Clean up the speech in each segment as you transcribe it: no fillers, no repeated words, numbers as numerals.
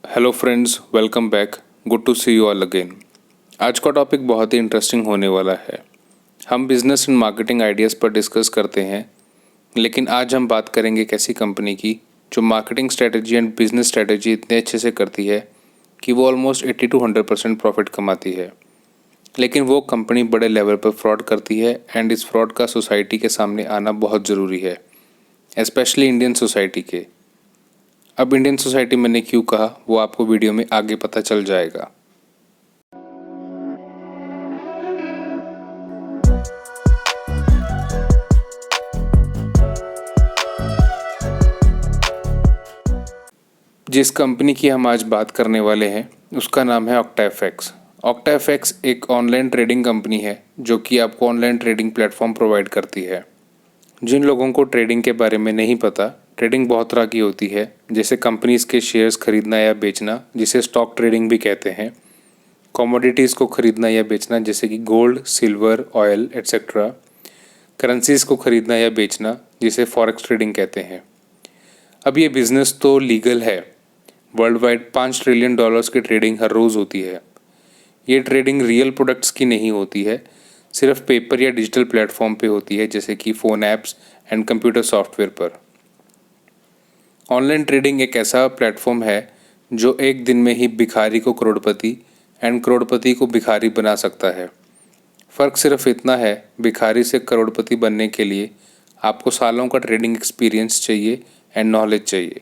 Hello friends, welcome back. Good to see you all again. आज का topic बहुत ही interesting होने वाला है। हम बिजनेस एंड मार्केटिंग आइडियाज़ पर डिस्कस करते हैं, लेकिन आज हम बात करेंगे एक ऐसी कंपनी की जो marketing strategy and business strategy इतने अच्छे से करती है कि वो ऑलमोस्ट 80 to 100% प्रॉफिट कमाती है। लेकिन वो कंपनी बड़े लेवल पर फ्रॉड करती है एंड इस फ्रॉड का सोसाइटी के सामने आना बहुत ज़रूरी है, स्पेशली इंडियन सोसाइटी के। अब इंडियन सोसाइटी मैंने क्यों कहा वो आपको वीडियो में आगे पता चल जाएगा। जिस कंपनी की हम आज बात करने वाले हैं उसका नाम है ऑक्टाएफएक्स। ऑक्टाएफएक्स एक ऑनलाइन ट्रेडिंग कंपनी है जो कि आपको ऑनलाइन ट्रेडिंग प्लेटफॉर्म प्रोवाइड करती है। जिन लोगों को ट्रेडिंग के बारे में नहीं पता, ट्रेडिंग बहुत तरह की होती है, जैसे कंपनीज़ के शेयर्स खरीदना या बेचना जिसे स्टॉक ट्रेडिंग भी कहते हैं, कमोडिटीज़ को खरीदना या बेचना जैसे कि gold, silver, oil etcetera, currencies को खरीदना या बेचना जिसे फॉरेक्स ट्रेडिंग कहते हैं। अब ये बिज़नेस तो लीगल है। वर्ल्ड वाइड $5 ट्रिलियन की ट्रेडिंग हर रोज़ होती है। ये ट्रेडिंग रियल प्रोडक्ट्स की नहीं होती है, सिर्फ पेपर या डिजिटल प्लेटफॉर्म पे होती है, जैसे कि phone apps and computer software पर। ऑनलाइन ट्रेडिंग एक ऐसा प्लेटफॉर्म है जो एक दिन में ही भिखारी को करोड़पति एंड करोड़पति को भिखारी बना सकता है। फ़र्क सिर्फ इतना है, भिखारी से करोड़पति बनने के लिए आपको सालों का ट्रेडिंग एक्सपीरियंस चाहिए एंड नॉलेज चाहिए,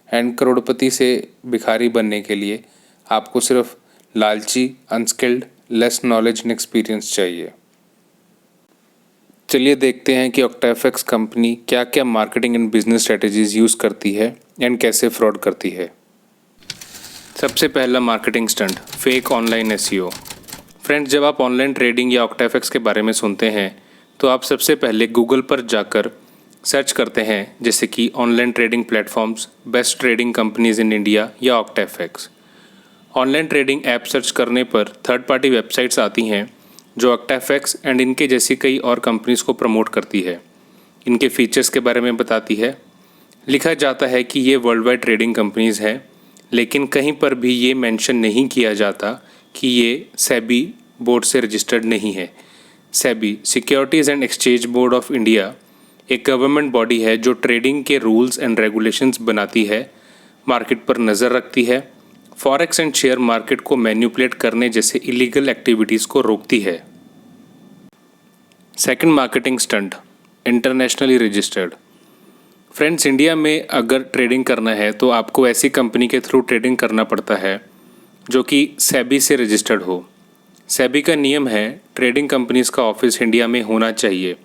एंड करोड़पति से भिखारी बनने के लिए आपको सिर्फ लालची, unskilled, less knowledge and experience चाहिए। चलिए देखते हैं कि ऑक्टाएफएक्स कंपनी क्या क्या marketing and business strategies use करती है एंड कैसे फ्रॉड करती है। सबसे पहला marketing stunt, fake online SEO. Friends, जब आप ऑनलाइन ट्रेडिंग या ऑक्टाएफएक्स के बारे में सुनते हैं तो आप सबसे पहले गूगल पर जाकर सर्च करते हैं, जैसे कि online trading platforms, best trading companies in India या ऑक्टाएफएक्स। ऑनलाइन ट्रेडिंग ऐप सर्च करने पर थर्ड पार्टी वेबसाइट्स आती हैं जो ऑक्टाएफएक्स एंड इनके जैसी कई और कंपनीज़ को प्रमोट करती है, इनके फीचर्स के बारे में बताती है। लिखा जाता है कि ये वर्ल्ड वाइड ट्रेडिंग कंपनीज़ हैं, लेकिन कहीं पर भी ये मेंशन नहीं किया जाता कि ये सेबी बोर्ड से रजिस्टर्ड नहीं है। SEBI, securities and exchange board of India, एक गवर्नमेंट बॉडी है जो ट्रेडिंग के रूल्स एंड रेगुलेशंस बनाती है, मार्केट पर नज़र रखती है, फॉरेक्स एंड शेयर मार्केट को मैनिपुलेट करने जैसे इलीगल एक्टिविटीज़ को रोकती है। Second marketing stunt, internationally registered. Friends, India में अगर ट्रेडिंग करना है तो आपको ऐसी कंपनी के थ्रू ट्रेडिंग करना पड़ता है जो कि सेबी से रजिस्टर्ड हो। सेबी का नियम है ट्रेडिंग कंपनीज़ का ऑफिस इंडिया में होना चाहिए,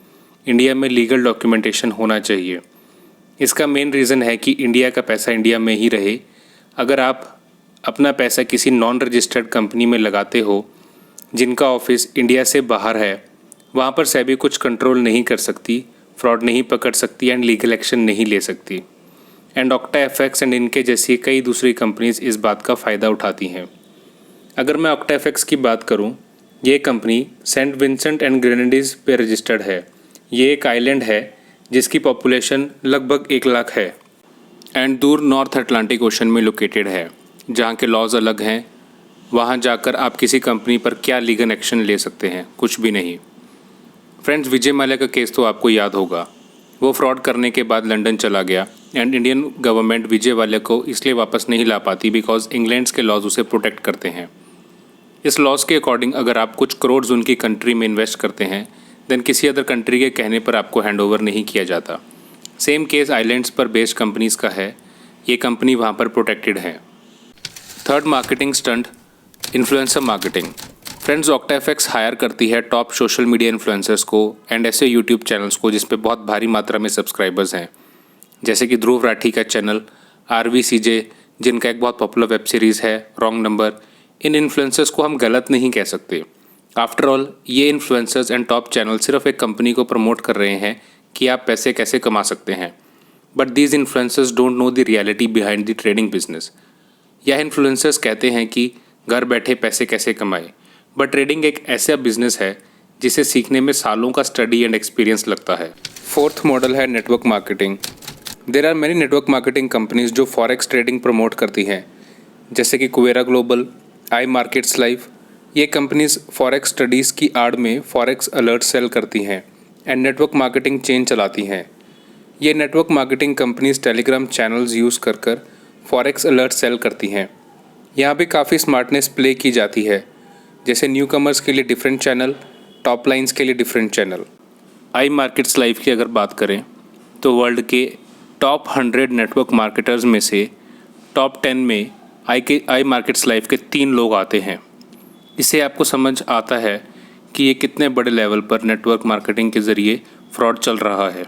इंडिया में लीगल डॉक्यूमेंटेशन होना चाहिए। इसका मेन रीज़न है कि इंडिया का पैसा इंडिया में ही रहे। अगर आप अपना पैसा किसी नॉन रजिस्टर्ड कंपनी में लगाते हो जिनका ऑफिस इंडिया से बाहर है, वहाँ पर सेबी कुछ कंट्रोल नहीं कर सकती, फ्रॉड नहीं पकड़ सकती एंड लीगल एक्शन नहीं ले सकती। एंड ऑक्टाएफएक्स एंड इनके जैसी कई दूसरी कंपनीज इस बात का फ़ायदा उठाती हैं। अगर मैं ऑक्टाएफएक्स की बात करूँ, ये कंपनी सेंट विंसेंट एंड ग्रेनेडीज़ पे रजिस्टर्ड है। ये एक आइलैंड है जिसकी पॉपुलेशन लगभग 1 लाख है एंड दूर नॉर्थ अटलांटिक ओशन में लोकेटेड है, जहाँ के लॉज अलग हैं। वहाँ जाकर आप किसी कंपनी पर क्या लीगल एक्शन ले सकते हैं? कुछ भी नहीं। फ्रेंड्स, विजय माल्या का केस तो आपको याद होगा। वो फ्रॉड करने के बाद लंदन चला गया and Indian government Vijay Mallya को इसलिए वापस नहीं ला पाती बिकॉज इंग्लैंड्स के लॉज उसे प्रोटेक्ट करते हैं। इस लॉज के अकॉर्डिंग अगर आप कुछ करोड़ उनकी कंट्री में इन्वेस्ट करते हैं देन किसी अदर कंट्री के कहने पर आपको हैंडओवर नहीं किया जाता। सेम केस आइलैंड्स पर बेस्ड कंपनीज़ का है। ये कंपनी वहाँ पर प्रोटेक्टेड है। Third marketing stunt, influencer marketing. Friends, OctaFX hire करती है टॉप सोशल मीडिया इन्फ्लुएंसर्स को एंड ऐसे यूट्यूब चैनल्स को जिस पे बहुत भारी मात्रा में सब्सक्राइबर्स हैं, जैसे कि ध्रुव राठी का चैनल, RVCJ जिनका एक बहुत पॉपुलर वेब सीरीज़ है रॉन्ग नंबर। इन इन्फ्लुएंसर्स को हम गलत नहीं कह सकते। आफ्टर ऑल, ये इन्फ्लुएंसर्स एंड टॉप चैनल सिर्फ एक कंपनी को प्रमोट कर रहे हैं कि आप पैसे कैसे कमा सकते हैं, but these influencers don't know the reality behind the trading business. यह इन्फ्लुएंसर्स कहते हैं कि घर बैठे पैसे कैसे कमाए, बट ट्रेडिंग एक ऐसा बिजनेस है जिसे सीखने में सालों का स्टडी एंड एक्सपीरियंस लगता है। फोर्थ मॉडल है network marketing. There are many network marketing companies जो फॉरेक्स ट्रेडिंग प्रमोट करती हैं, जैसे कि Kuvera global, I markets live. ये कंपनीज फॉरेक्स स्टडीज़ की आड़ में फॉरेक्स अलर्ट सेल करती हैं एंड नेटवर्क मार्केटिंग चेन चलाती हैं। ये network marketing companies Telegram channels use कर फॉरेक्स अलर्ट सेल करती हैं। यहाँ पे काफ़ी स्मार्टनेस प्ले की जाती है, जैसे न्यू कमर्स के लिए डिफरेंट चैनल, टॉप लाइन्स के लिए डिफरेंट चैनल। आई मार्केट्स लाइव की अगर बात करें तो वर्ल्ड के टॉप 100 नेटवर्क मार्केटर्स में से टॉप 10 में आई मार्केट्स लाइव के 3 लोग आते हैं। इससे आपको समझ आता है कि ये कितने बड़े लेवल पर नेटवर्क मार्केटिंग के ज़रिए फ्रॉड चल रहा है।